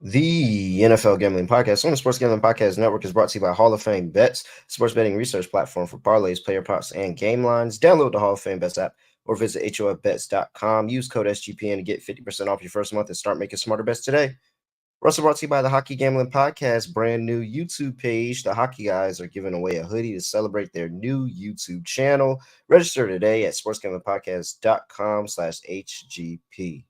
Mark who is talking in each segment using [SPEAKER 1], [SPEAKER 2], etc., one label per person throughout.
[SPEAKER 1] The NFL Gambling Podcast on the Sports Gambling Podcast Network is brought to you by Hall of Fame Bets, sports betting research platform for parlays, player props, and game lines. Download the Hall of Fame Bets app or visit hofbets.com. Use code SGPN to get 50% off your first month and start making smarter bets today. We're also brought to you by the Hockey Gambling Podcast, brand new YouTube page. The Hockey Guys are giving away a hoodie to celebrate their new YouTube channel. Register today at sportsgamblingpodcast.com/HGP.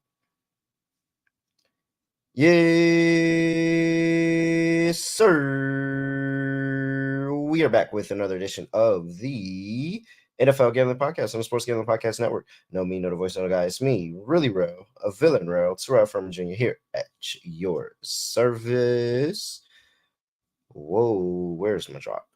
[SPEAKER 1] Yes, sir. We are back with another edition of the NFL Gambling Podcast on the Sports Gambling Podcast Network. No, me, no, the voice, no, the guy. It's me, really real, a villain real, Terrell from Jr. here at your service. Whoa, where's my drop?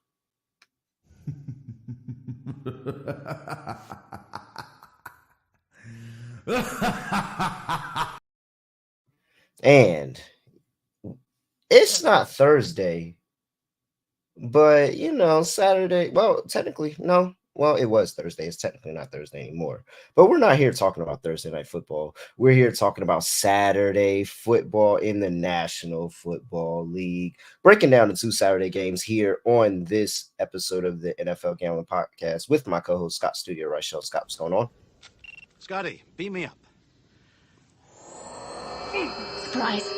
[SPEAKER 1] And it's not Thursday, but Saturday. Well, technically, no. Well, it was Thursday. It's technically not Thursday anymore. But we're not here talking about Thursday night football. We're here talking about Saturday football in the National Football League. Breaking down the two Saturday games here on this episode of the NFL Gambling Podcast with my co-host Scott Studio Rochelle. Scott, what's going on?
[SPEAKER 2] Scotty, beat me up.
[SPEAKER 3] Surprise.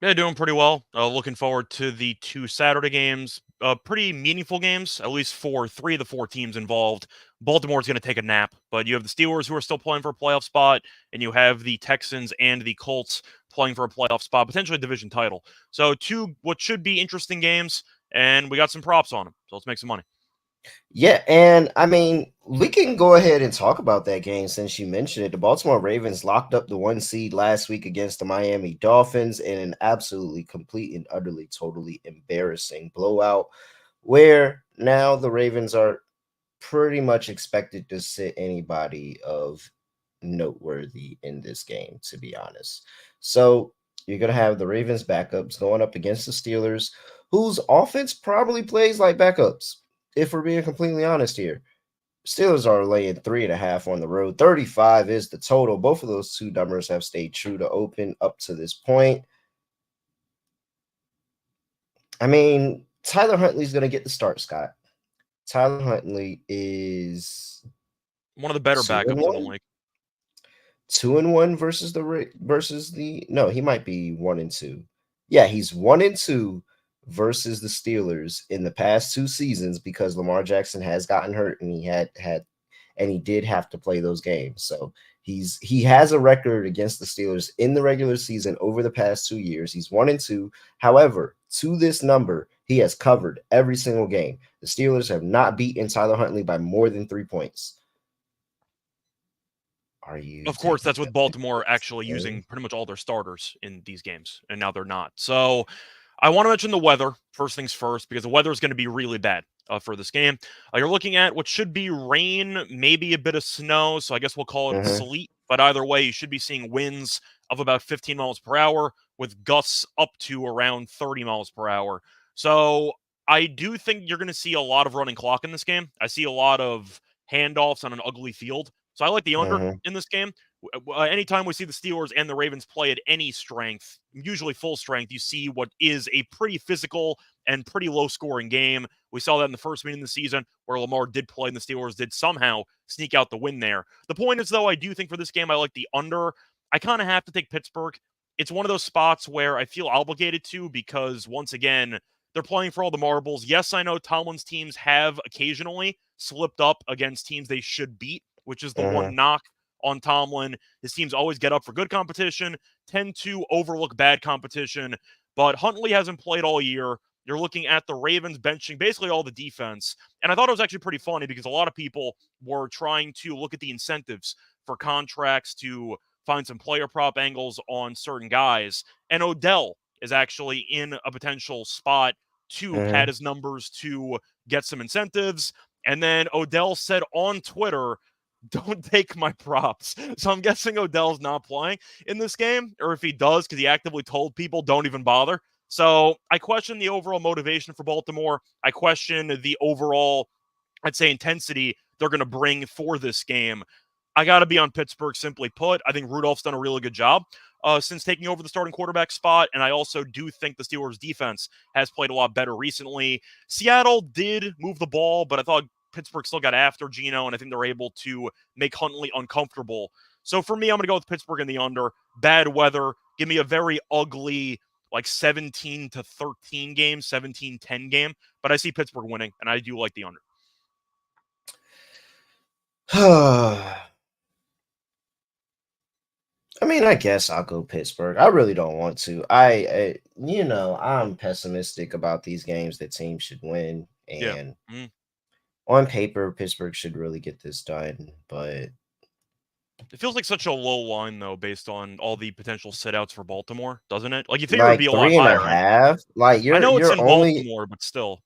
[SPEAKER 4] Yeah, doing pretty well. Looking forward to the two Saturday games. Pretty meaningful games, at least for three of the four teams involved. Baltimore's going to take a nap, but you have the Steelers who are still playing for a playoff spot, and you have the Texans and the Colts playing for a playoff spot, potentially a division title. So two what should be interesting games, and we got some props on them. So let's make some money.
[SPEAKER 1] Yeah, and I mean, we can go ahead and talk about that game since you mentioned it. The Baltimore Ravens locked up the 1 seed last week against the Miami Dolphins in an absolutely complete and utterly totally embarrassing blowout, where now the Ravens are pretty much expected to sit anybody of noteworthy in this game, to be honest. So you're going to have the Ravens backups going up against the Steelers, whose offense probably plays like backups. If we're being completely honest here, Steelers are laying 3.5 on the road. 35 is the total. Both of those two numbers have stayed true to open up to this point. I mean, Tyler Huntley's going to get the start, Scott. Tyler Huntley is
[SPEAKER 4] one of the better backups in the league.
[SPEAKER 1] 2-1 versus the no, he might be 1-2. Yeah, he's 1-2 versus the Steelers in the past two seasons because Lamar Jackson has gotten hurt and he did have to play those games. So he has a record against the Steelers in the regular season over the past 2 years. He's 1-2. However, to this number, he has covered every single game. The Steelers have not beaten Tyler Huntley by more than 3 points.
[SPEAKER 4] Of course, that's with Baltimore actually using pretty much all their starters in these games, and now they're not. So I want to mention the weather, first things first, because the weather is going to be really bad for this game. You're looking at what should be rain, maybe a bit of snow, so I guess we'll call it sleet. But either way, you should be seeing winds of about 15 miles per hour with gusts up to around 30 miles per hour. So I do think you're going to see a lot of running clock in this game. I see a lot of handoffs on an ugly field. So I like the under in this game. Anytime we see the Steelers and the Ravens play at any strength, usually full strength, you see what is a pretty physical and pretty low-scoring game. We saw that in the first meeting of the season where Lamar did play and the Steelers did somehow sneak out the win there. The point is, though, I do think for this game I like the under. I kind of have to take Pittsburgh. It's one of those spots where I feel obligated to because, once again, they're playing for all the marbles. Yes, I know Tomlin's teams have occasionally slipped up against teams they should beat, which is the one knock on Tomlin. His teams always get up for good competition, tend to overlook bad competition, but Huntley hasn't played all year. You're looking at the Ravens benching basically all the defense, and I thought it was actually pretty funny because a lot of people were trying to look at the incentives for contracts to find some player prop angles on certain guys, and Odell is actually in a potential spot to pad his numbers to get some incentives, and then Odell said on Twitter, "Don't take my props." So I'm guessing Odell's not playing in this game, or if he does, because he actively told people don't even bother. So I question the overall motivation for Baltimore. I question the overall, I'd say, intensity they're going to bring for this game. I got to be on Pittsburgh, simply put. I think Rudolph's done a really good job since taking over the starting quarterback spot, and I also do think the Steelers' defense has played a lot better recently. Seattle did move the ball, but I thought Pittsburgh still got after Geno, and I think they're able to make Huntley uncomfortable. So for me, I'm going to go with Pittsburgh in the under. Bad weather. Give me a very ugly, like 17-13 game, 17-10 game, but I see Pittsburgh winning, and I do like the under.
[SPEAKER 1] I mean, I guess I'll go Pittsburgh. I really don't want to. I'm pessimistic about these games that teams should win,
[SPEAKER 4] Yeah.
[SPEAKER 1] and
[SPEAKER 4] Mm-hmm.
[SPEAKER 1] on paper, Pittsburgh should really get this done, but
[SPEAKER 4] it feels like such a low line, though, based on all the potential sit-outs for Baltimore, doesn't it? Like, you figure it would be a lot higher, right?
[SPEAKER 1] 3.5. Like
[SPEAKER 4] I know it's
[SPEAKER 1] you're
[SPEAKER 4] in
[SPEAKER 1] only,
[SPEAKER 4] Baltimore, but still.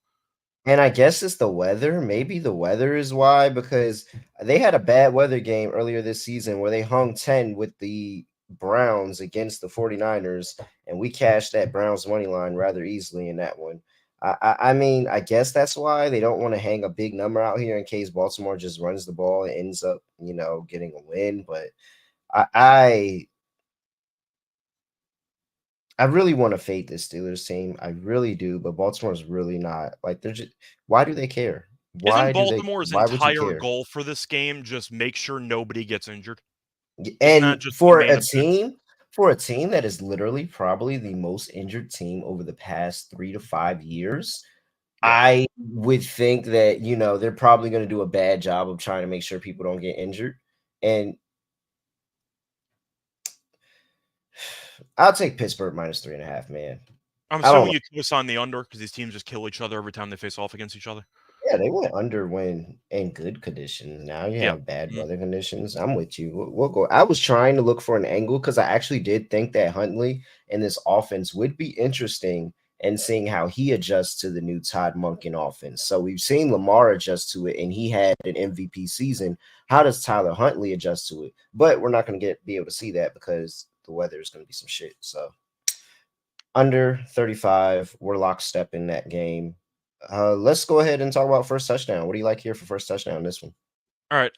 [SPEAKER 1] and I guess it's the weather. Maybe the weather is why, because they had a bad weather game earlier this season where they hung 10 with the Browns against the 49ers, and we cashed that Browns money line rather easily in that one. I mean, I guess that's why they don't want to hang a big number out here in case Baltimore just runs the ball and ends up, getting a win. But I really want to fade this Steelers team. I really do, but Baltimore's really not. Like, they're just, why do they care?
[SPEAKER 4] Isn't Baltimore's
[SPEAKER 1] Why would you
[SPEAKER 4] entire
[SPEAKER 1] care?
[SPEAKER 4] goal for this game just make sure nobody gets injured? Isn't that
[SPEAKER 1] And
[SPEAKER 4] just the
[SPEAKER 1] for
[SPEAKER 4] main
[SPEAKER 1] a
[SPEAKER 4] objective?
[SPEAKER 1] team that is literally probably the most injured team over the past 3 to 5 years,
[SPEAKER 4] Yeah.
[SPEAKER 1] I would think that, they're probably going to do a bad job of trying to make sure people don't get injured. And I'll take Pittsburgh minus 3.5, man.
[SPEAKER 4] I'm
[SPEAKER 1] I don't
[SPEAKER 4] assuming
[SPEAKER 1] know.
[SPEAKER 4] you twist on the under because these teams just kill each other every time they face off against each other.
[SPEAKER 1] Yeah, they went under when in good conditions. Now you
[SPEAKER 4] Yeah.
[SPEAKER 1] have bad
[SPEAKER 4] Mm.
[SPEAKER 1] weather conditions. I'm with you. We'll go. I was trying to look for an angle because I actually did think that Huntley and this offense would be interesting and seeing how he adjusts to the new Todd Monken offense. So we've seen Lamar adjust to it, and he had an MVP season. How does Tyler Huntley adjust to it? But we're not going to be able to see that because the weather is going to be some shit. So under 35, we're lockstep in that game. Let's go ahead and talk about first touchdown. What do you like here for first touchdown in this one?
[SPEAKER 4] All right.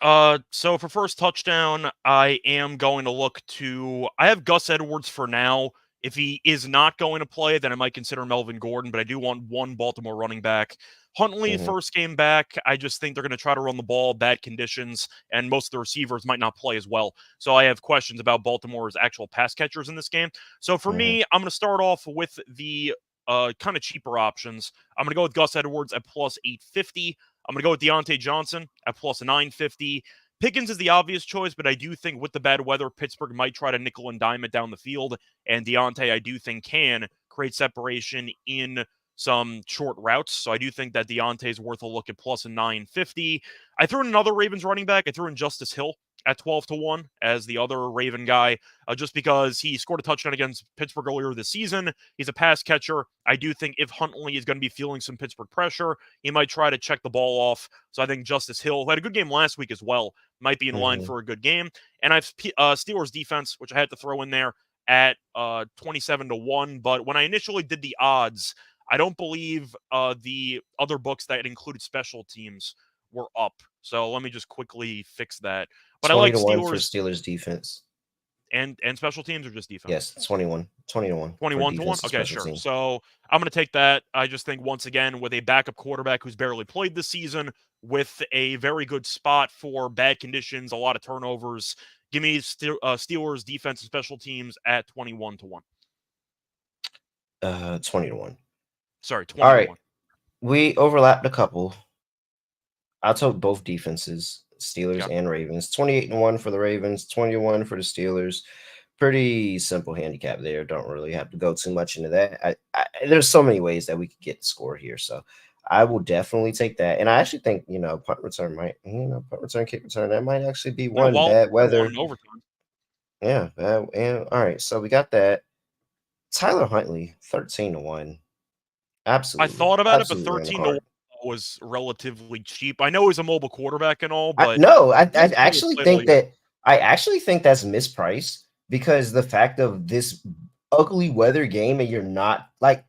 [SPEAKER 4] So for first touchdown, I am going to look to. I have Gus Edwards for now. If he is not going to play, then I might consider Melvin Gordon, but I do want one Baltimore running back. Huntley, first game back. I just think they're going to try to run the ball, bad conditions, and most of the receivers might not play as well. So I have questions about Baltimore's actual pass catchers in this game. So for me, I'm going to start off with the kind of cheaper options. I'm going to go with Gus Edwards at plus 850. I'm going to go with Deontay Johnson at plus 950. Pickens is the obvious choice, but I do think with the bad weather, Pittsburgh might try to nickel and dime it down the field. And Deontay, I do think, can create separation in some short routes. So I do think that Deontay is worth a look at plus a 950. I threw in another Ravens running back. I threw in Justice Hill at 12-1 as the other Raven guy, just because he scored a touchdown against Pittsburgh earlier this season. He's a pass catcher. I do think if Huntley is going to be feeling some Pittsburgh pressure, he might try to check the ball off. So I think Justice Hill, who had a good game last week as well, might be in line for a good game. And I've Steelers defense, which I had to throw in there at 27-1. But when I initially did the odds, I don't believe the other books that included special teams were up. So let me just quickly fix that. But I like
[SPEAKER 1] 20-1 for
[SPEAKER 4] Steelers
[SPEAKER 1] Steelers defense.
[SPEAKER 4] and special teams or just defense?
[SPEAKER 1] Yes, 21. 20-1.
[SPEAKER 4] 21-1? Okay, sure. Team. So I'm going to take that. I just think, once again, with a backup quarterback who's barely played this season, with a very good spot for bad conditions, a lot of turnovers, give me Steelers defense and special teams at 21-1.
[SPEAKER 1] 20-1.
[SPEAKER 4] Sorry, 20-1.
[SPEAKER 1] All right. We overlapped a couple. I took both defenses, Steelers and Ravens. 28-1 for the Ravens, 21 for the Steelers. Pretty simple handicap there. Don't really have to go too much into that. There's so many ways that we could get the score here. So I will definitely take that. And I actually think, punt return might, punt return, kick return, that might actually be one bad weather.
[SPEAKER 4] One overtime.
[SPEAKER 1] Yeah. And all right. So we got that. Tyler Huntley, 13-1. Absolutely.
[SPEAKER 4] I thought about it, but 13-1 was relatively cheap. I know he's a mobile quarterback and all, but
[SPEAKER 1] I actually think that's mispriced because the fact of this ugly weather game and you're not like,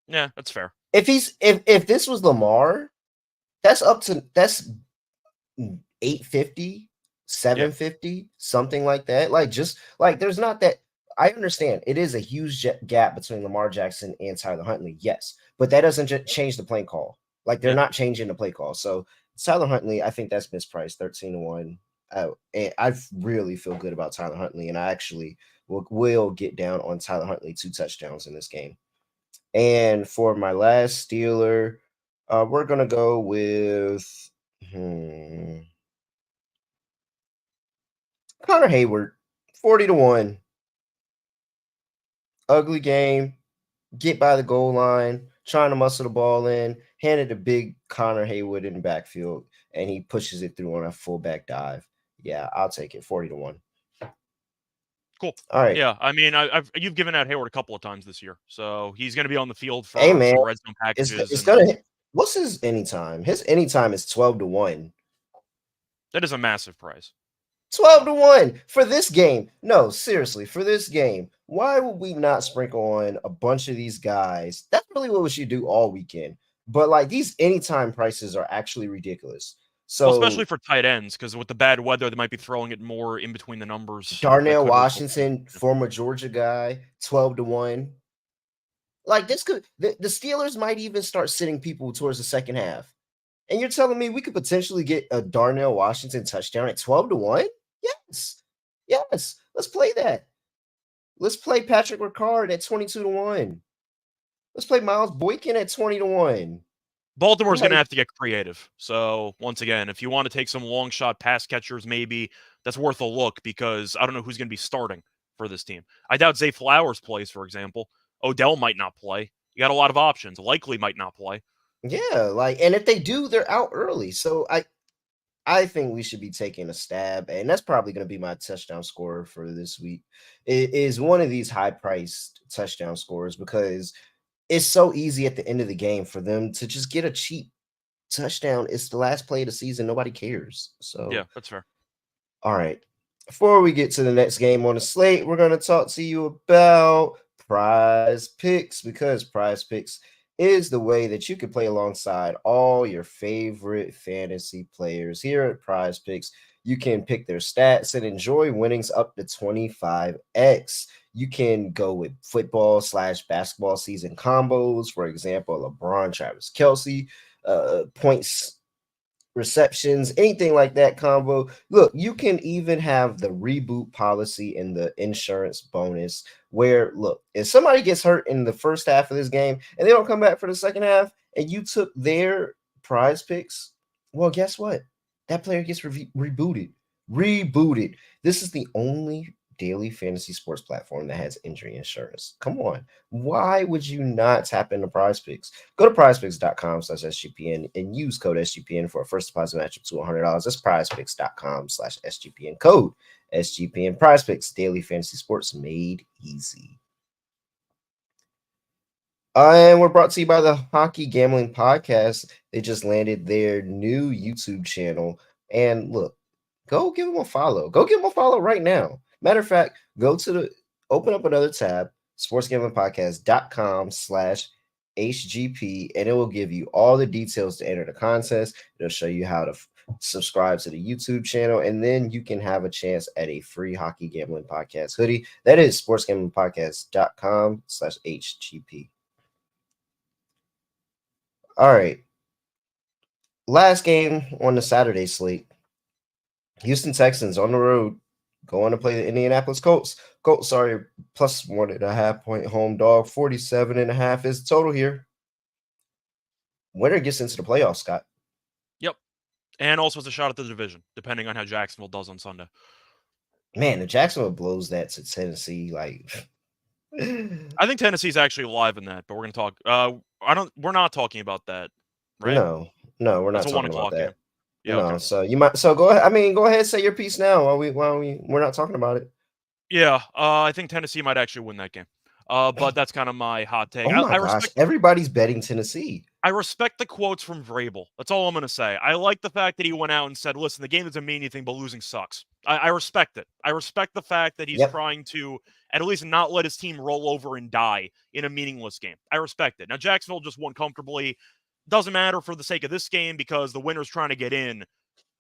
[SPEAKER 4] yeah, that's fair.
[SPEAKER 1] If this was Lamar, that's 850 750, something like that. Like, just like there's not that. I understand it is a huge gap between Lamar Jackson and Tyler Huntley, yes, but that doesn't change the play call. Like, they're not changing the play call. So Tyler Huntley, I think that's mispriced, 13-1. And I really feel good about Tyler Huntley, and I actually will get down on Tyler Huntley 2 touchdowns in this game. And for my last Steeler, we're gonna go with Connor Hayward, 40-1. Ugly game. Get by the goal line, trying to muscle the ball in, handed a big Connor Hayward in the backfield, and he pushes it through on a fullback dive. Yeah, I'll take it, 40-1.
[SPEAKER 4] Cool.
[SPEAKER 1] All right.
[SPEAKER 4] Yeah, I mean, you've given out Hayward a couple of times this year, so he's going to be on the field
[SPEAKER 1] Hey,
[SPEAKER 4] for
[SPEAKER 1] man,
[SPEAKER 4] some red zone packages.
[SPEAKER 1] it's gonna hit. What's his anytime? His anytime is 12-1.
[SPEAKER 4] That is a massive price.
[SPEAKER 1] 12-1 for this game. No, seriously, for this game. Why would we not sprinkle on a bunch of these guys? That's really what we should do all weekend. But like, these anytime prices are actually ridiculous. So,
[SPEAKER 4] well, especially for tight ends, because with the bad weather, they might be throwing it more in between the numbers.
[SPEAKER 1] Darnell Washington, former Georgia guy, 12-1. Like, this could the Steelers might even start sitting people towards the second half. And you're telling me we could potentially get a Darnell Washington touchdown at 12-1? Yes. Yes. Let's play that. Let's play Patrick Ricard at 22-1. Let's play Miles Boykin at 20-1.
[SPEAKER 4] Baltimore's going to have to get creative. So, once again, if you want to take some long shot pass catchers, maybe that's worth a look, because I don't know who's going to be starting for this team. I doubt Zay Flowers plays, for example. Odell might not play. You got a lot of options. Likely might not play.
[SPEAKER 1] Yeah, like, and if they do, they're out early. So I think we should be taking a stab, and that's probably going to be my touchdown scorer for this week. It is one of these high-priced touchdown scorers, because it's so easy at the end of the game for them to just get a cheap touchdown. It's the last play of the season. Nobody cares. So
[SPEAKER 4] yeah, that's fair.
[SPEAKER 1] All right. Before we get to the next game on the slate, we're going to talk to you about PrizePicks, because PrizePicks is the way that you can play alongside all your favorite fantasy players. Here at PrizePicks, you can pick their stats and enjoy winnings up to 25x. You can go with football/basketball season combos. For example, LeBron, Travis Kelce, points, receptions, anything like that combo. Look, you can even have the reboot policy and the insurance bonus, where, look, if somebody gets hurt in the first half of this game and they don't come back for the second half, and you took their PrizePicks, well, guess what? That player gets rebooted. This is the only daily fantasy sports platform that has injury insurance. Come on. Why would you not tap into PrizePicks? Go to prizepicks.com/SGPN and use code SGPN for a first deposit match up to $100. That's prizepicks.com/SGPN. Code SGPN. PrizePicks, daily fantasy sports made easy. And we're brought to you by the Hockey Gambling Podcast. They just landed their new YouTube channel. And look, go give them a follow. Go give them a follow right now. Matter of fact, open up another tab, sportsgamblingpodcast.com/HGP, and it will give you all the details to enter the contest. It'll show you how to subscribe to the YouTube channel, and then you can have a chance at a free Hockey Gambling Podcast hoodie. That is sportsgamblingpodcast.com/HGP. All right. Last game on the Saturday slate. Houston Texans on the road going to play the Indianapolis Colts. Colts are plus 1.5 point home dog. 47.5 is the total here. Winner gets into the playoffs, Scott.
[SPEAKER 4] Yep. And also has a shot at the division, depending on how Jacksonville does on Sunday.
[SPEAKER 1] Man, if Jacksonville blows that to Tennessee, like
[SPEAKER 4] I think Tennessee's actually alive in that, but we're gonna talk. We're not talking about that, right?
[SPEAKER 1] No, we're not
[SPEAKER 4] That's a
[SPEAKER 1] talking about that.
[SPEAKER 4] game. Yeah,
[SPEAKER 1] no,
[SPEAKER 4] okay.
[SPEAKER 1] so you might. So go ahead. I mean, go ahead, say your piece now. We're not talking about it.
[SPEAKER 4] Yeah, I think Tennessee might actually win that game. But that's kind of my hot take.
[SPEAKER 1] Oh my gosh, everybody's betting Tennessee.
[SPEAKER 4] I respect the quotes from Vrabel. That's all I'm going to say. I like the fact that he went out and said, listen, the game doesn't mean anything, but losing sucks. I respect it. I respect the fact that he's trying to at least not let his team roll over and die in a meaningless game. I respect it. Now, Jacksonville just won comfortably. Doesn't matter for the sake of this game, because the winner's trying to get in.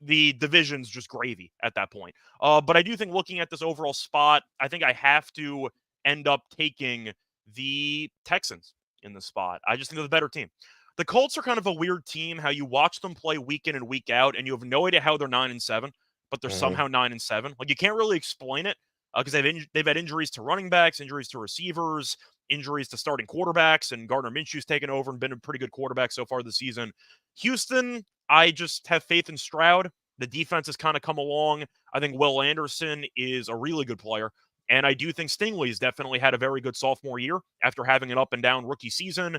[SPEAKER 4] the division's just gravy at that point. But I do think looking at this overall spot, I think I have to end up taking the Texans in the spot. I just think they're the better team. The Colts are kind of a weird team, how you watch them play week in and week out, and you have no idea how they're 9-7, but they're somehow 9-7. Like, you can't really explain it because they've had injuries to running backs, injuries to receivers, injuries to starting quarterbacks, and Gardner Minshew's taken over and been a pretty good quarterback so far this season. Houston, I just have faith in Stroud. The defense has kind of come along. I think Will Anderson is a really good player. And I do think Stingley's definitely had a very good sophomore year after having an up and down rookie season.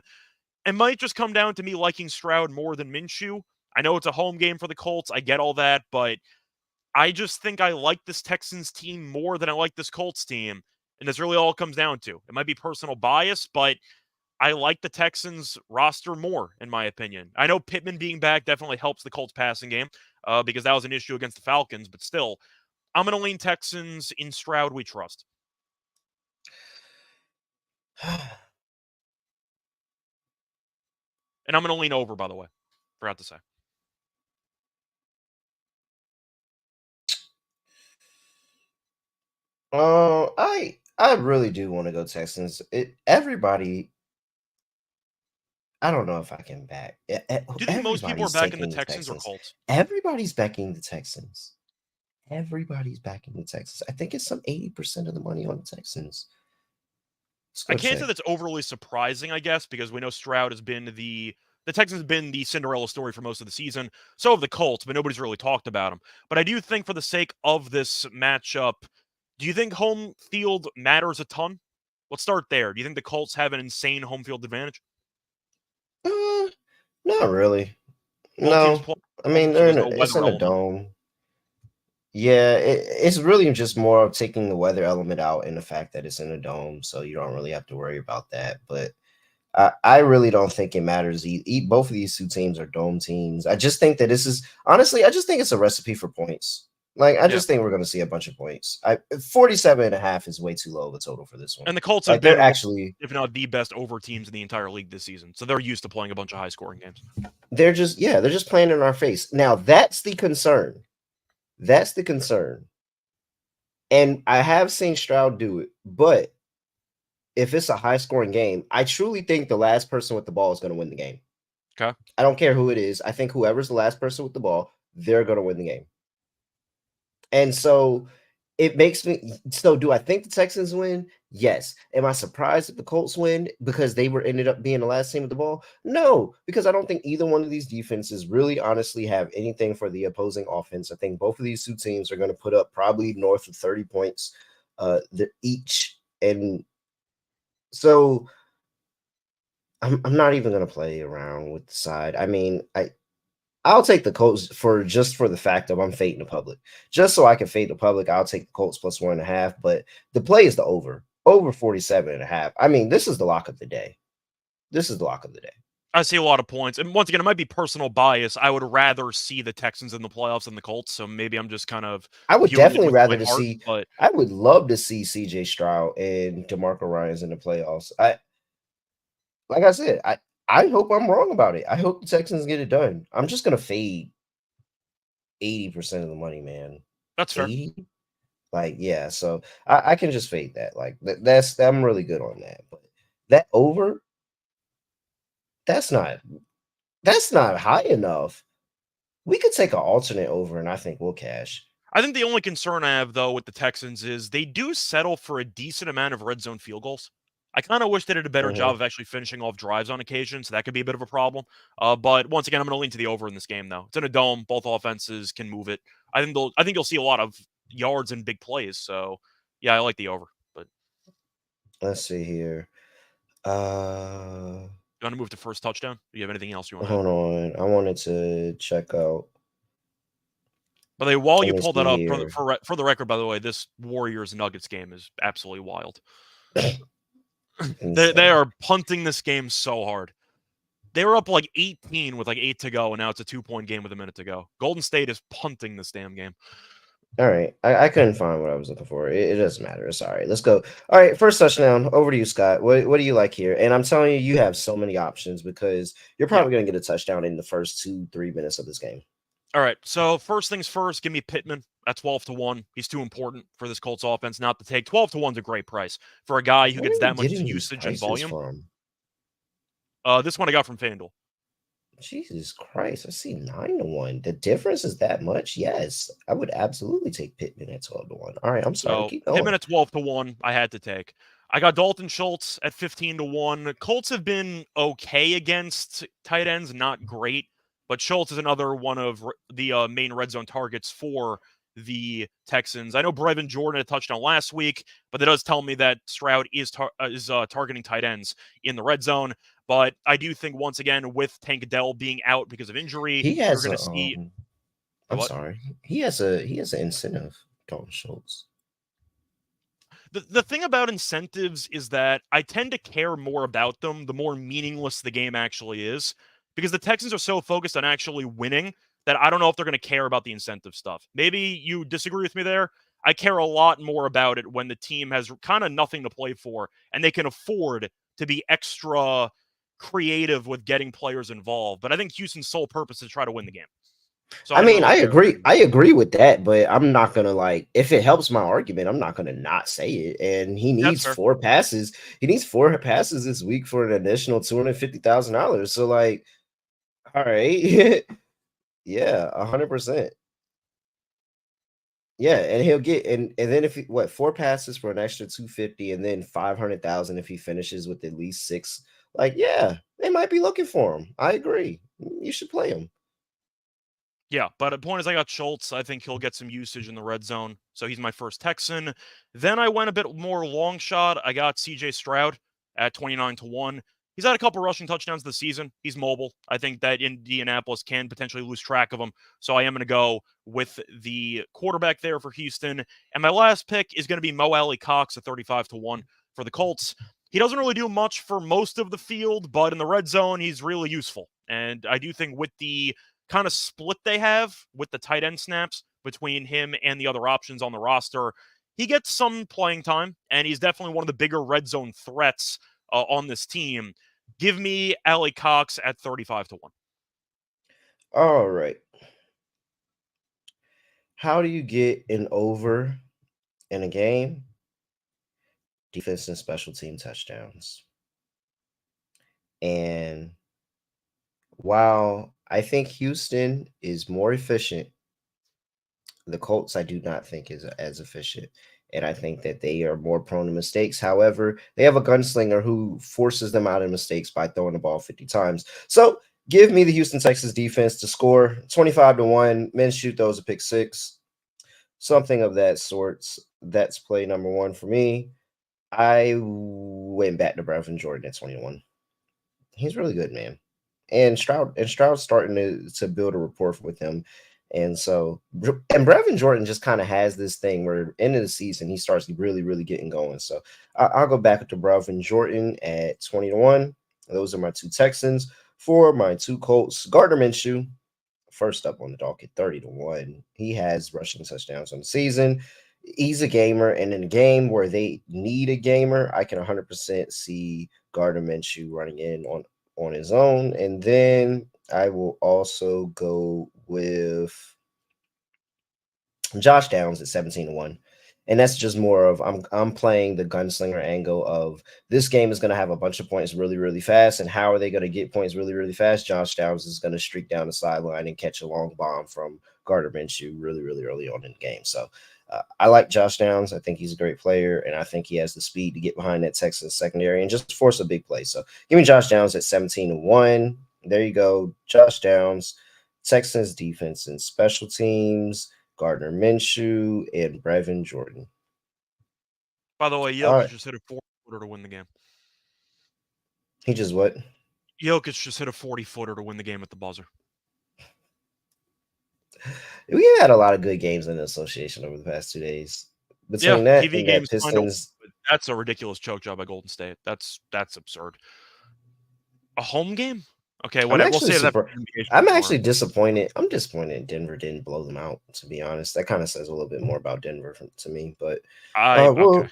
[SPEAKER 4] It might just come down to me liking Stroud more than Minshew. I know it's a home game for the Colts. I get all that, but I just think I like this Texans team more than I like this Colts team. And that's really all it comes down to. It might be personal bias, but I like the Texans roster more, in my opinion. I know Pittman being back definitely helps the Colts passing game because that was an issue against the Falcons, but still, I'm going to lean Texans. In Stroud we trust. And I'm going to lean over, by the way. Forgot to say.
[SPEAKER 1] I really do want to go Texans. Everybody, I don't know if I can back.
[SPEAKER 4] Do you think most people are backing the Texans or Colts?
[SPEAKER 1] Everybody's backing the Texans. Everybody's backing the Texans. I think it's some 80% of the money on the Texans.
[SPEAKER 4] I can't say that's overly surprising, I guess, because we know Stroud has been the Texans have been the Cinderella story for most of the season. So have the Colts, but nobody's really talked about them. But I do think for the sake of this matchup, do you think home field matters a ton? Let's start there. Do you think the Colts have an insane home field advantage?
[SPEAKER 1] Not really. No. I mean, it's in a dome. Yeah, it's really just more of taking the weather element out and the fact that it's in a dome, so you don't really have to worry about that. But I really don't think it matters. Both of these two teams are dome teams. I just think that this is honestly, I just think it's a recipe for points. Like, I just think we're going to see a bunch of points. 47.5 is way too low of a total for this one.
[SPEAKER 4] And the Colts have been actually, if not the best over teams in the entire league this season. So they're used to playing a bunch of high scoring games.
[SPEAKER 1] They're just playing in our face. Now, that's the concern. That's the concern. And I have seen Stroud do it, but if it's a high scoring game, I truly think the last person with the ball is going to win the game.
[SPEAKER 4] Okay.
[SPEAKER 1] I don't care who it is. I think whoever's the last person with the ball, they're going to win the game. And so it makes me, so do I think the Texans win? Yes. Am I surprised that the Colts win because they ended up being the last team with the ball? No, because I don't think either one of these defenses really honestly have anything for the opposing offense. I think both of these two teams are going to put up probably north of 30 points each. And so I'm not even going to play around with the side. I mean, I'll take the Colts for the fact of I'm fading the public. Just so I can fade the public, I'll take the Colts plus 1.5. But the play is the over 47.5. I mean, this is the lock of the day. I
[SPEAKER 4] see a lot of points. And once again, it might be personal bias. I would rather see the Texans in the playoffs than the Colts. So maybe I'm just kind of.
[SPEAKER 1] I would definitely rather see. But I would love to see CJ Stroud and DeMarco Ryans in the playoffs. Like I said, I hope I'm wrong about it. I hope the Texans get it done. I'm just gonna fade 80% of the money, man.
[SPEAKER 4] That's fair.
[SPEAKER 1] 80? Like, yeah. So I can just fade that. Like I'm really good on that. But that over, that's not high enough. We could take an alternate over, and I think we'll cash.
[SPEAKER 4] I think the only concern I have though with the Texans is they do settle for a decent amount of red zone field goals. I kind of wish they did a better job of actually finishing off drives on occasion, so that could be a bit of a problem. But once again, I'm going to lean to the over in this game, though. It's in a dome; both offenses can move it. I think you'll see a lot of yards and big plays. So, yeah, I like the over. But
[SPEAKER 1] let's see here.
[SPEAKER 4] You want to move to first touchdown? Do you have anything else you want?
[SPEAKER 1] Hold on, I wanted to check out.
[SPEAKER 4] By the way, while you pull that up for the record, by the way, this Warriors Nuggets game is absolutely wild. They are punting this game so hard. They were up like 18 with like 8 to go, and now it's a 2-point game with a minute to go. Golden State is punting this damn game.
[SPEAKER 1] All right. I couldn't find what I was looking for. It doesn't matter. It's all right. Let's go. All right. First touchdown. Over to you, Scott. What do you like here? And I'm telling you have so many options because you're probably going to get a touchdown in the first 2-3 minutes of this game.
[SPEAKER 4] All right. So first things first, give me Pittman at 12-1. He's too important for this Colts offense not to take. 12-1 is a great price for a guy who
[SPEAKER 1] Where
[SPEAKER 4] gets
[SPEAKER 1] are you
[SPEAKER 4] that much
[SPEAKER 1] getting these
[SPEAKER 4] usage and
[SPEAKER 1] prices
[SPEAKER 4] volume.
[SPEAKER 1] from?
[SPEAKER 4] This one I got from FanDuel.
[SPEAKER 1] Jesus Christ, I see 9-1. The difference is that much? Yes, I would absolutely take Pittman at 12-1. All right, I'm sorry.
[SPEAKER 4] So
[SPEAKER 1] Keep
[SPEAKER 4] Pittman
[SPEAKER 1] going.
[SPEAKER 4] at 12-1, I had to take. I got Dalton Schultz at 15-1. Colts have been okay against tight ends, not great, but Schultz is another one of the main red zone targets for the Texans. I know Brevin Jordan had a touchdown last week, but that does tell me that Stroud is targeting tight ends in the red zone. But I do think once again with Tank Dell being out because of injury,
[SPEAKER 1] He
[SPEAKER 4] you're
[SPEAKER 1] has
[SPEAKER 4] going
[SPEAKER 1] a
[SPEAKER 4] to see
[SPEAKER 1] I'm
[SPEAKER 4] what
[SPEAKER 1] sorry. He has an incentive, Dalton Schultz.
[SPEAKER 4] the thing about incentives is that I tend to care more about them the more meaningless the game actually is, because the Texans are so focused on actually winning that I don't know if they're going to care about the incentive stuff. Maybe you disagree with me there. I care a lot more about it when the team has kind of nothing to play for and they can afford to be extra creative with getting players involved. But I think Houston's sole purpose is to try to win the game. So I
[SPEAKER 1] I
[SPEAKER 4] didn't
[SPEAKER 1] mean,
[SPEAKER 4] really
[SPEAKER 1] I
[SPEAKER 4] care about
[SPEAKER 1] agree.
[SPEAKER 4] it.
[SPEAKER 1] I agree with that, but I'm not gonna like if it helps my argument, I'm not gonna not say it. And he
[SPEAKER 4] That's
[SPEAKER 1] needs
[SPEAKER 4] fair.
[SPEAKER 1] 4 passes. He needs 4 passes this week for an additional $250,000. So like, all right. Yeah, 100%. Yeah, and he'll get and then if he 4 passes for an extra 250 and then 500,000 if he finishes with at least 6. Like, yeah, they might be looking for him. I agree. You should play him.
[SPEAKER 4] Yeah, but the point is, I got Schultz. I think he'll get some usage in the red zone. So he's my first Texan. Then I went a bit more long shot. I got CJ Stroud at 29-1. He's had a couple rushing touchdowns this season. He's mobile. I think that Indianapolis can potentially lose track of him. So I am going to go with the quarterback there for Houston. And my last pick is going to be Mo Alley Cox at 35-1 for the Colts. He doesn't really do much for most of the field, but in the red zone, he's really useful. And I do think with the kind of split they have with the tight end snaps between him and the other options on the roster, he gets some playing time, and he's definitely one of the bigger red zone threats on this team. Give me Allie Cox at 35-1.
[SPEAKER 1] All right. How do you get an over in a game? Defense and special team touchdowns. And while I think Houston is more efficient, the Colts I do not think is as efficient. And I think that they are more prone to mistakes. However, they have a gunslinger who forces them out of mistakes by throwing the ball 50 times. So give me the Houston Texans defense to score 25-1. Minshew throws a pick six, something of that sort. That's play number one for me. I went back to Brevin Jordan at 21. He's really good, man. And Stroud's starting to build a rapport with him. And so and Brevin Jordan just kind of has this thing where end of the season he starts really, really getting going. So I'll go back to Brevin Jordan at 20-1. Those are my two Texans. For my two Colts, Gardner Minshew, first up on the docket, 30-1. He has rushing touchdowns on the season. He's a gamer, and in a game where they need a gamer, I can 100% see Gardner Minshew running in on his own. And then I will also go with Josh Downs at 17-1. And that's just more of I'm playing the gunslinger angle of this game is going to have a bunch of points really, really fast. And how are they going to get points really, really fast? Josh Downs is going to streak down the sideline and catch a long bomb from Gardner Minshew really, really early on in the game. So I like Josh Downs. I think he's a great player, and I think he has the speed to get behind that Texans secondary and just force a big play. So give me Josh Downs at 17-1. There you go. Josh Downs, Texans defense and special teams. Gardner Minshew, and Brevin Jordan.
[SPEAKER 4] By the way,
[SPEAKER 1] All
[SPEAKER 4] Jokic
[SPEAKER 1] right.
[SPEAKER 4] just hit a 40-footer to win the game.
[SPEAKER 1] He just what?
[SPEAKER 4] Jokic just hit a 40-footer to win the game at the buzzer.
[SPEAKER 1] We had a lot of good games in the association over the past 2 days.
[SPEAKER 4] Yeah,
[SPEAKER 1] Between that
[SPEAKER 4] TV
[SPEAKER 1] and that
[SPEAKER 4] games kind of.
[SPEAKER 1] Pistons,
[SPEAKER 4] That's a ridiculous choke job by Golden State. That's absurd. A home game? Okay,
[SPEAKER 1] I'm
[SPEAKER 4] whatever. We'll
[SPEAKER 1] actually
[SPEAKER 4] save that for
[SPEAKER 1] super.
[SPEAKER 4] the NBA show
[SPEAKER 1] I'm
[SPEAKER 4] tomorrow.
[SPEAKER 1] actually disappointed. I'm disappointed Denver didn't blow them out. To be honest, that kind of says a little bit more about Denver to me. But
[SPEAKER 4] Okay.
[SPEAKER 1] they
[SPEAKER 4] We'll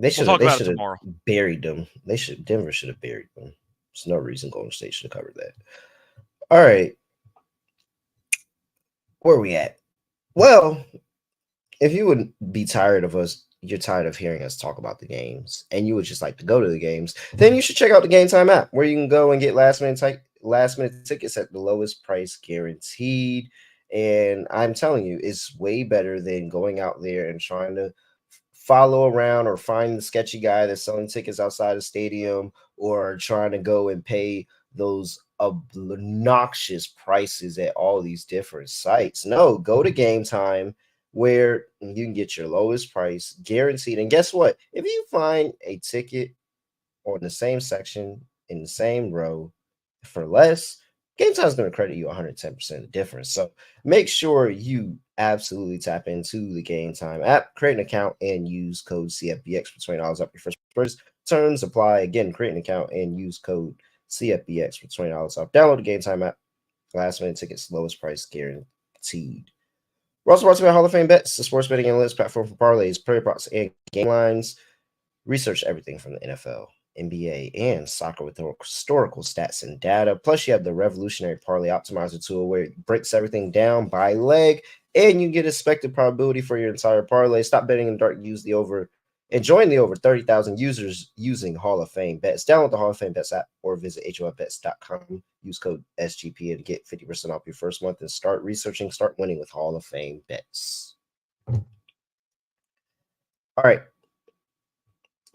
[SPEAKER 1] should have
[SPEAKER 4] talk
[SPEAKER 1] they
[SPEAKER 4] about it
[SPEAKER 1] should have
[SPEAKER 4] tomorrow.
[SPEAKER 1] buried them. Denver should have buried them. There's no reason Golden State should have covered that. All right. Where are we at? Well, if you would be tired of us, you're tired of hearing us talk about the games, and you would just like to go to the games, then you should check out the Game Time app, where you can go and get last minute tickets at the lowest price guaranteed. And I'm telling you, it's way better than going out there and trying to follow around or find the sketchy guy that's selling tickets outside the stadium, or trying to go and pay those obnoxious prices at all these different sites. No, go to Game Time, where you can get your lowest price guaranteed. And guess what? If you find a ticket on the same section in the same row for less, Game Time is going to credit you 110% of the difference. So make sure you absolutely tap into the Game Time app, create an account, and use code CFBX for $20 off your first purchase. Terms apply. Again, create an account and use code CFBX for $20 off. Download the Game Time app. Last minute tickets, lowest price guaranteed. We're also brought to you by Hall of Fame Bets, the sports betting analytics platform for parlays, player props, and game lines. Research everything from the NFL, NBA, and soccer with historical stats and data. Plus, you have the revolutionary Parlay Optimizer tool, where it breaks everything down by leg, and you get expected probability for your entire parlay. Stop betting in the dark. Use the over and join the over 30,000 users using Hall of Fame Bets. Download the Hall of Fame Bets app or visit HOFBets.com. Use code SGPN to get 50% off your first month and start researching, start winning with Hall of Fame Bets. All right.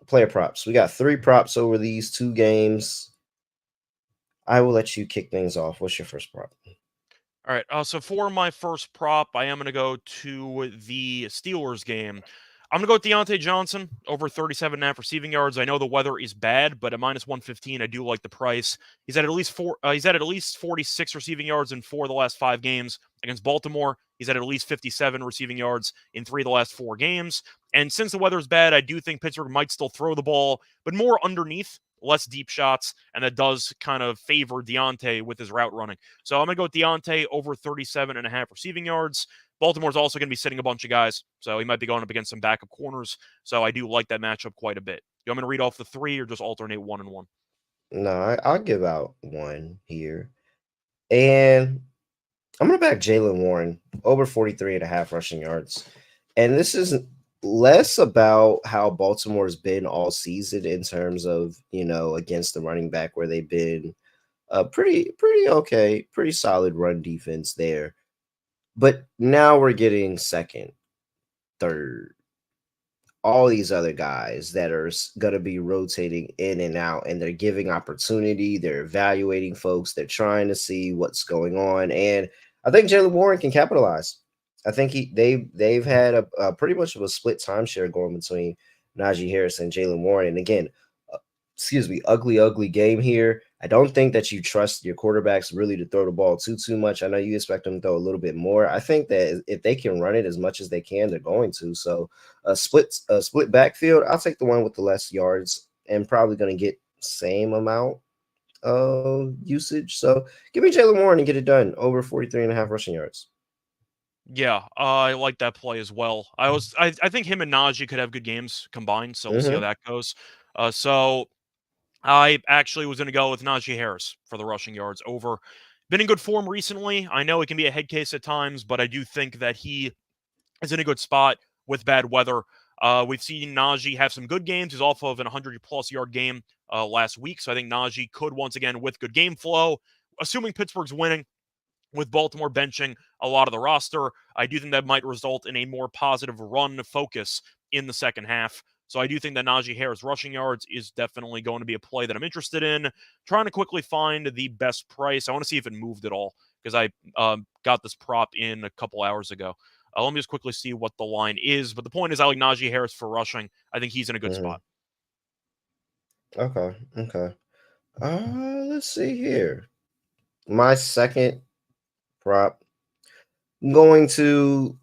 [SPEAKER 1] Player props. We got 3 props over these 2 games. I will let you kick things off. What's your first prop?
[SPEAKER 4] All right. So for my first prop, I am going to go to the Steelers game. I'm going to go with Deontay Johnson over 37.5 receiving yards. I know the weather is bad, but at minus 115, I do like the price. He's at least 46 receiving yards in 4 of the last 5 games against Baltimore. He's at least 57 receiving yards in 3 of the last 4 games. And since the weather is bad, I do think Pittsburgh might still throw the ball, but more underneath, less deep shots, and that does kind of favor Deontay with his route running. So I'm going to go with Deontay over 37.5 receiving yards. Baltimore's also going to be sitting a bunch of guys, so he might be going up against some backup corners. So I do like that matchup quite a bit. You want me to read off the 3 or just alternate 1 and 1?
[SPEAKER 1] No, I'll give out 1 here. And I'm going to back Jaylen Warren over 43.5 rushing yards. And this is less about how Baltimore's been all season in terms of, against the running back, where they've been pretty okay, pretty solid run defense there. But now we're getting second, third, all these other guys that are going to be rotating in and out, and they're giving opportunity. They're evaluating folks. They're trying to see what's going on. And I think Jaylen Warren can capitalize. I think they've had a pretty much of a split timeshare going between Najee Harris and Jaylen Warren. And again, ugly game here. I don't think that you trust your quarterbacks really to throw the ball too much. I know you expect them to throw a little bit more. I think that if they can run it as much as they can, they're going to. So a split backfield, I'll take the one with the less yards and probably going to get same amount of usage. So give me Jaylen Warren and get it done over 43.5 rushing yards.
[SPEAKER 4] Yeah, I like that play as well. I think him and Najee could have good games combined, so we'll see how that goes. So I actually was going to go with Najee Harris for the rushing yards over. Been in good form recently. I know it can be a head case at times, but I do think that he is in a good spot with bad weather. We've seen Najee have some good games. He's off of an 100-plus yard game last week, so I think Najee could once again, with good game flow, assuming Pittsburgh's winning, with Baltimore benching a lot of the roster, I do think that might result in a more positive run focus in the second half. So I do think that Najee Harris rushing yards is definitely going to be a play that I'm interested in. Trying to quickly find the best price. I want to see if it moved at all, because I got this prop in a couple hours ago. Let me just quickly see what the line is. But the point is, I like Najee Harris for rushing. I think he's in a good spot.
[SPEAKER 1] Okay. Let's see here. My second prop, going to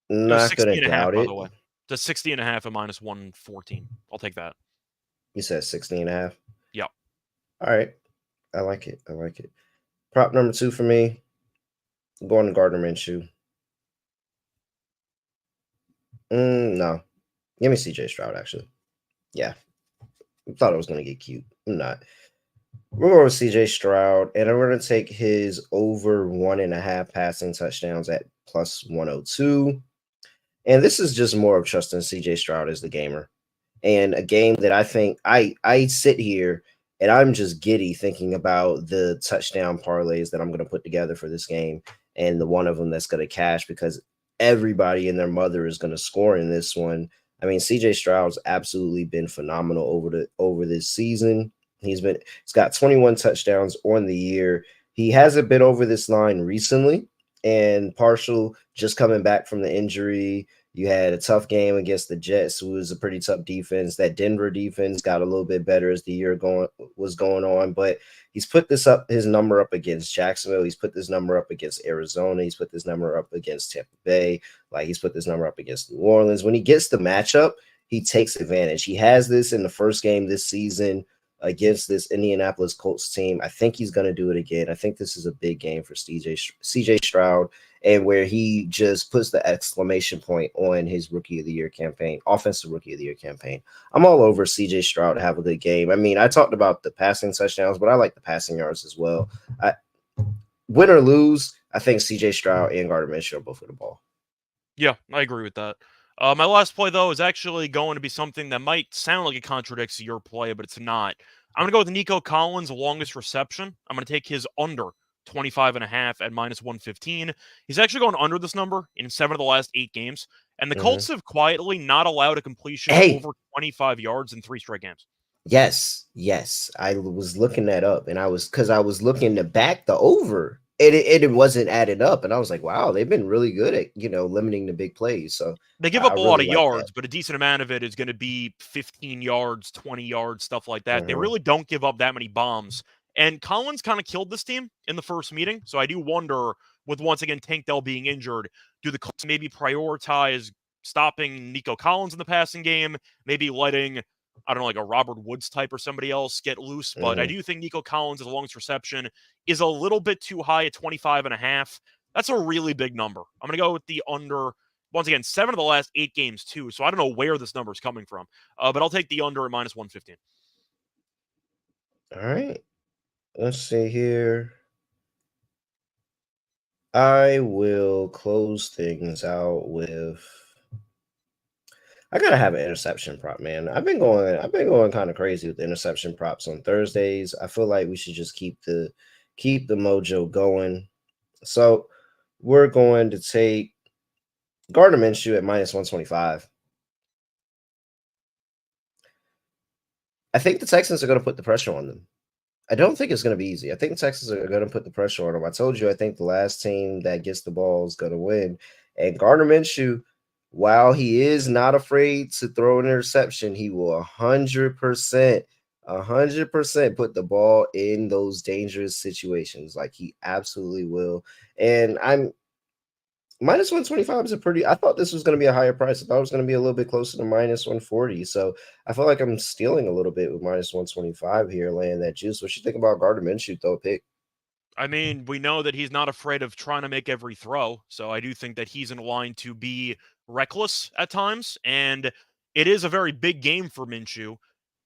[SPEAKER 1] not going to doubt
[SPEAKER 4] by
[SPEAKER 1] it.
[SPEAKER 4] the way. It's 60.5 at minus 114. I'll take that.
[SPEAKER 1] You said 60.5?
[SPEAKER 4] Yeah.
[SPEAKER 1] All right. I like it. Prop number 2 for me, going to Gardner Minshew. No. Give me CJ Stroud, actually. Yeah. I thought I was going to get cute. I'm not. We're going with CJ Stroud, and I'm going to take his over 1.5 passing touchdowns at plus 102. And this is just more of trusting CJ Stroud as the gamer. And a game that I think I sit here and I'm just giddy thinking about the touchdown parlays that I'm going to put together for this game, and the one of them that's going to cash because everybody and their mother is going to score in this one. I mean, CJ Stroud's absolutely been phenomenal over this season. He's got 21 touchdowns on the year. He hasn't been over this line recently, and partial just coming back from the injury. You had a tough game against the Jets, who was a pretty tough defense. That Denver defense got a little bit better as the year was going on, but he's put his number up against Jacksonville. He's put this number up against Arizona. He's put this number up against Tampa Bay. Like, he's put this number up against New Orleans. When he gets the matchup, he takes advantage. He has this in the first game this season against this Indianapolis Colts team. I think he's going to do it again. I think this is a big game for CJ Stroud, and where he just puts the exclamation point on his Rookie of the Year campaign, offensive Rookie of the Year campaign. I'm all over CJ Stroud to have a good game. I mean, I talked about the passing touchdowns, but I like the passing yards as well. Win or lose, I think CJ Stroud and Gardner Minshew are both with the ball.
[SPEAKER 4] Yeah, I agree with that. My last play, though, is actually going to be something that might sound like it contradicts your play, but it's not. I'm going to go with Nico Collins' longest reception. I'm going to take his under 25.5 at minus 115. He's actually going under this number in 7 of the last 8 games. And the Colts have quietly not allowed a completion over 25 yards in 3 straight games.
[SPEAKER 1] Yes. I was looking that up, and I was looking to back the over. It wasn't added up, and I was like, wow, they've been really good at limiting the big plays. So
[SPEAKER 4] they give up a lot of yards, but a decent amount of it is going to be 15 yards, 20 yards, stuff like that. They really don't give up that many bombs. And Collins kind of killed this team in the first meeting. So I do wonder, with once again Tank Dell being injured, do the Colts maybe prioritize stopping Nico Collins in the passing game, maybe letting, I don't know, like a Robert Woods type or somebody else get loose? But I do think Nico Collins' longest reception is a little bit too high at 25.5. That's a really big number. I'm going to go with the under. Once again, 7 of the last 8 games, too. So I don't know where this number is coming from. But I'll take the under at minus 115.
[SPEAKER 1] All right. Let's see here. I will close things out with. I gotta have an interception prop, man. I've been going kind of crazy with the interception props on Thursdays. I feel like we should just keep the mojo going. So we're going to take Gardner Minshew at minus 125. I think the Texans are going to put the pressure on them. I don't think it's going to be easy. I think the Texans are going to put the pressure on them. I told you, I think the last team that gets the ball is going to win. And Gardner Minshew, while he is not afraid to throw an interception, he will 100% put the ball in those dangerous situations. Like, he absolutely will. And I'm minus 125 is I thought this was going to be a higher price. I thought it was going to be a little bit closer to minus 140. So I feel like I'm stealing a little bit with minus 125 here, laying that juice. What you think about Gardner Minshew, throw a pick?
[SPEAKER 4] I mean, we know that he's not afraid of trying to make every throw. So I do think that he's in line to be reckless at times. And it is a very big game for Minshew.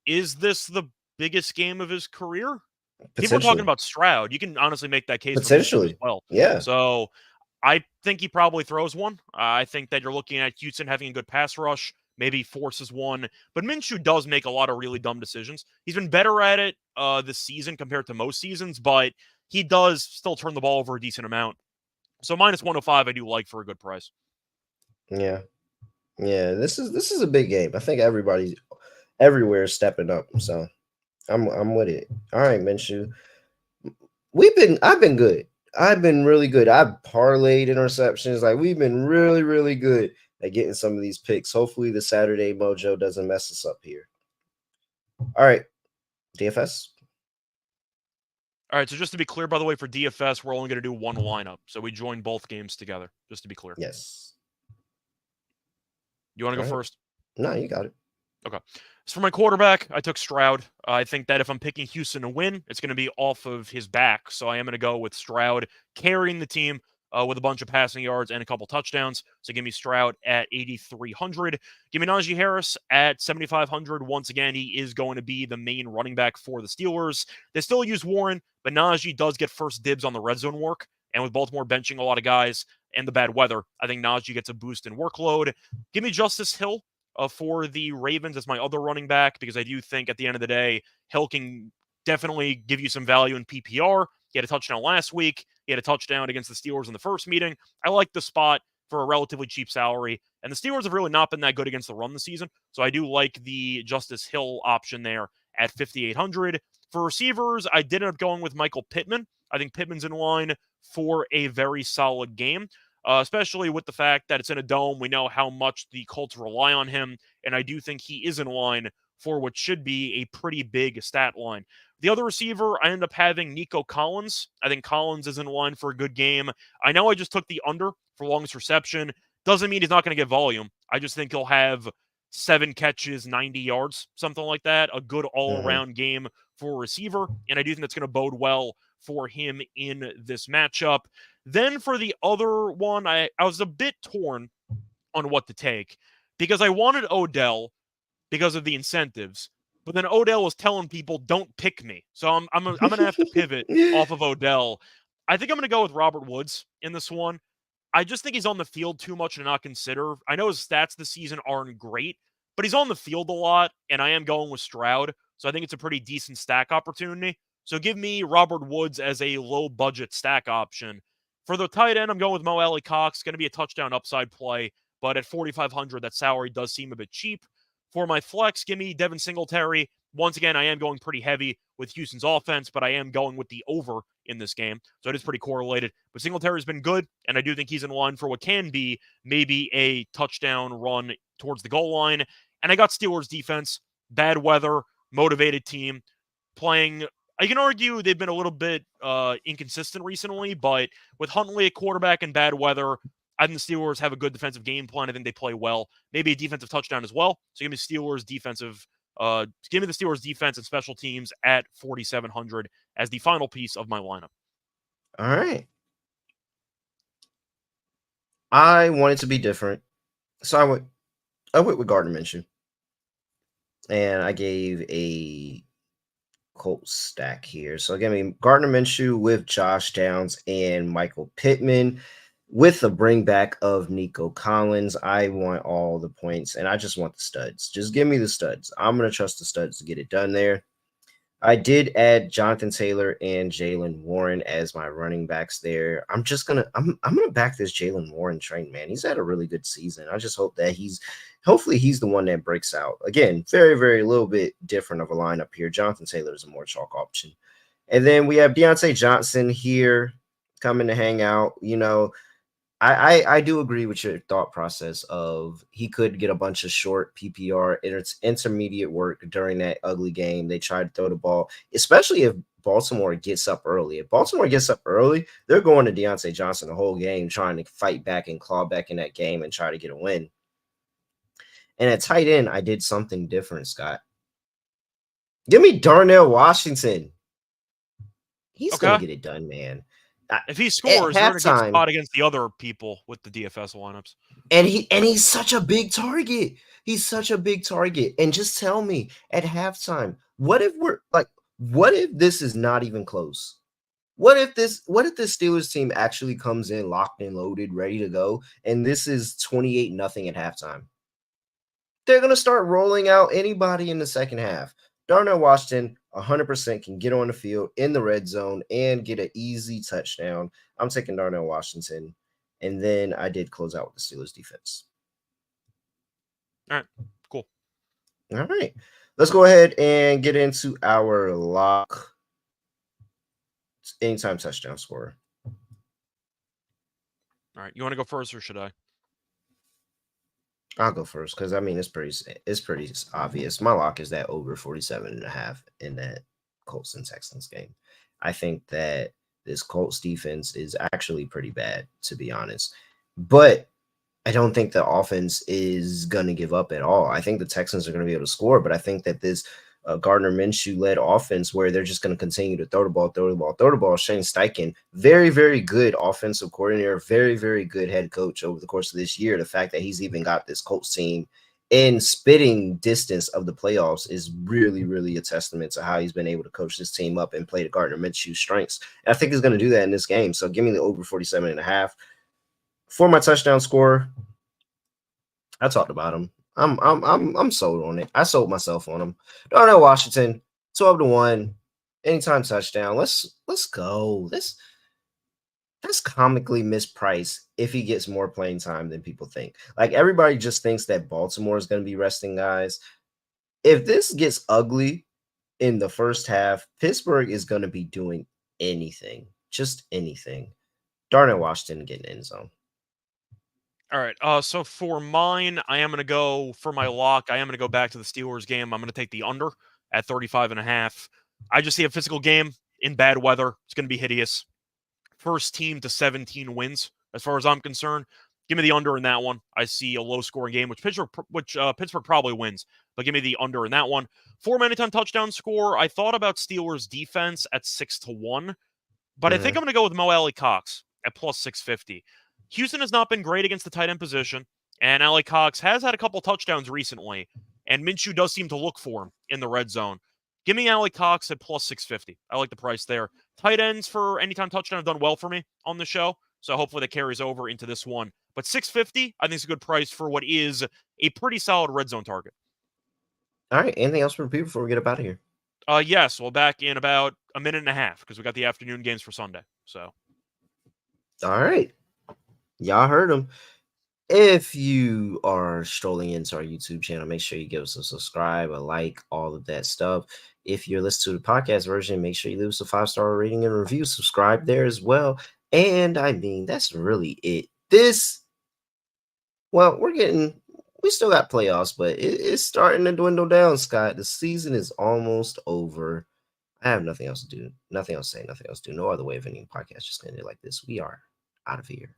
[SPEAKER 4] Is this the biggest game of his career? People are talking about Stroud. You can honestly make that case for Minshew as well.
[SPEAKER 1] Yeah.
[SPEAKER 4] So I think he probably throws one. I think that you're looking at Houston having a good pass rush, maybe forces one. But Minshew does make a lot of really dumb decisions. He's been better at it this season compared to most seasons, but he does still turn the ball over a decent amount. So minus 105, I do like for a good price.
[SPEAKER 1] Yeah. This is a big game. I think everybody's everywhere is stepping up. So I'm with it. All right, Minshew. I've been good. I've been really good. I've parlayed interceptions. Like, we've been really, really good at getting some of these picks. Hopefully the Saturday mojo doesn't mess us up here. All right. DFS.
[SPEAKER 4] All right, so just to be clear, by the way, for DFS, we're only going to do one lineup. So we join both games together, just to be clear.
[SPEAKER 1] Yes.
[SPEAKER 4] You want to go first?
[SPEAKER 1] No, you got it.
[SPEAKER 4] Okay. So for my quarterback, I took Stroud. I think that if I'm picking Houston to win, it's going to be off of his back. So I am going to go with Stroud carrying the team. with a bunch of passing yards and a couple touchdowns. So give me Stroud at 8,300. Give me Najee Harris at 7,500. Once again, he is going to be the main running back for the Steelers. They still use Warren, but Najee does get first dibs on the red zone work. And with Baltimore benching a lot of guys and the bad weather, I think Najee gets a boost in workload. Give me Justice Hill for the Ravens as my other running back, because I do think at the end of the day, Hill can definitely give you some value in PPR. He had a touchdown last week. He had a touchdown against the Steelers in the first meeting. I like the spot for a relatively cheap salary. And the Steelers have really not been that good against the run this season. So I do like the Justice Hill option there at 5,800. For receivers, I did end up going with Michael Pittman. I think Pittman's in line for a very solid game, especially with the fact that it's in a dome. We know how much the Colts rely on him. And I do think he is in line for what should be a pretty big stat line. The other receiver, I end up having Nico Collins. I think Collins is in line for a good game. I know I just took the under for longest reception. Doesn't mean he's not going to get volume. I just think he'll have 7 catches, 90 yards, something like that. A good all-around game for a receiver. And I do think that's going to bode well for him in this matchup. Then for the other one, I was a bit torn on what to take because I wanted Odell because of the incentives. But then Odell was telling people, don't pick me. So I'm going to have to pivot off of Odell. I think I'm going to go with Robert Woods in this one. I just think he's on the field too much to not consider. I know his stats this season aren't great, but he's on the field a lot, and I am going with Stroud. So I think it's a pretty decent stack opportunity. So give me Robert Woods as a low-budget stack option. For the tight end, I'm going with Mo Alley Cox. Going to be a touchdown upside play, but at 4,500, that salary does seem a bit cheap. For my flex, give me Devin Singletary. Once again, I am going pretty heavy with Houston's offense, but I am going with the over in this game. So it is pretty correlated. But Singletary's been good, and I do think he's in line for what can be maybe a touchdown run towards the goal line. And I got Steelers defense, bad weather, motivated team, playing. I can argue they've been a little bit inconsistent recently, but with Huntley at quarterback and bad weather, I think the Steelers have a good defensive game plan. I think they play well. Maybe a defensive touchdown as well. So give me Steelers defensive. Give me the Steelers defense and special teams at 4,700 as the final piece of my lineup.
[SPEAKER 1] All right. I wanted to be different, so I went with Gardner Minshew, and I gave a Colts stack here. So give me Gardner Minshew with Josh Downs and Michael Pittman. With the bring back of Nico Collins, I want all the points, and I just want the studs. Just give me the studs. I'm going to trust the studs to get it done there. I did add Jonathan Taylor and Jaylen Warren as my running backs there. I'm gonna back this Jaylen Warren train, man. He's had a really good season. I just hope that hopefully he's the one that breaks out. Again, very, very little bit different of a lineup here. Jonathan Taylor is a more chalk option. And then we have Deontay Johnson here coming to hang out. You know, I do agree with your thought process of he could get a bunch of short PPR intermediate work during that ugly game. They tried to throw the ball, especially if Baltimore gets up early. If Baltimore gets up early, they're going to Deontay Johnson the whole game, trying to fight back and claw back in that game and try to get a win. And at tight end, I did something different, Scott. Give me Darnell Washington. He's going to get it done, man.
[SPEAKER 4] If he scores, they're going to get spot against the other people with the DFS lineups.
[SPEAKER 1] And he's such a big target. He's such a big target. And just tell me at halftime, what if this is not even close? What if this Steelers team actually comes in locked and loaded, ready to go, and this is 28-0 at halftime? They're going to start rolling out anybody in the second half. Darnell Washington 100% can get on the field in the red zone and get an easy touchdown. I'm taking Darnell Washington. And then I did close out with the Steelers defense.
[SPEAKER 4] All right, cool.
[SPEAKER 1] All right. Let's go ahead and get into our lock. Anytime touchdown scorer.
[SPEAKER 4] All right. You want to go first or should I?
[SPEAKER 1] I'll go first because I mean it's pretty obvious. My lock is that over 47.5 in that Colts and Texans game. I think that this Colts defense is actually pretty bad, to be honest. But I don't think the offense is going to give up at all. I think the Texans are going to be able to score, but I think that this Gardner Minshew-led offense where they're just going to continue to throw the ball. Shane Steichen, very, very good offensive coordinator, very, very good head coach over the course of this year. The fact that he's even got this Colts team in spitting distance of the playoffs is really, really a testament to how he's been able to coach this team up and play to Gardner Minshew's strengths. And I think he's going to do that in this game. So give me the over 47.5. For my touchdown score, I talked about him. I'm sold on it. I sold myself on him. Darnell Washington, 12-1, anytime touchdown. Let's go. That's comically mispriced if he gets more playing time than people think. Like everybody just thinks that Baltimore is going to be resting guys. If this gets ugly in the first half, Pittsburgh is going to be doing anything, just anything. Darnell Washington getting end zone.
[SPEAKER 4] All right. So for mine, I am going to go for my lock. I am going to go back to the Steelers game. I'm going to take the under at 35.5. I just see a physical game in bad weather. It's going to be hideous. First team to 17 wins, as far as I'm concerned. Give me the under in that one. I see a low-scoring game, which Pittsburgh probably wins, but give me the under in that one. For my anytime touchdown score, I thought about Steelers defense at 6-1, but I think I'm going to go with Mo Alley Cox at plus 650. Houston has not been great against the tight end position, and Alley Cox has had a couple touchdowns recently, and Minshew does seem to look for him in the red zone. Give me Alley Cox at plus 650. I like the price there. Tight ends for anytime touchdown have done well for me on the show, so hopefully that carries over into this one. But 650, I think is a good price for what is a pretty solid red zone target.
[SPEAKER 1] All right. Anything else for people before we get up out of here?
[SPEAKER 4] Yes, we'll back in about a minute and a half because we got the afternoon games for Sunday. So,
[SPEAKER 1] all right. Y'all heard him. If you are strolling into our YouTube channel, make sure you give us a subscribe, a like, all of that stuff. If you're listening to the podcast version, make sure you leave us a 5-star rating and review. Subscribe there as well. And I mean, that's really it. We still got playoffs, but it's starting to dwindle down, Scott. The season is almost over. I have nothing else to do. Nothing else to say. Nothing else to do. No other way of ending the podcast. Just going to end it like this. We are out of here.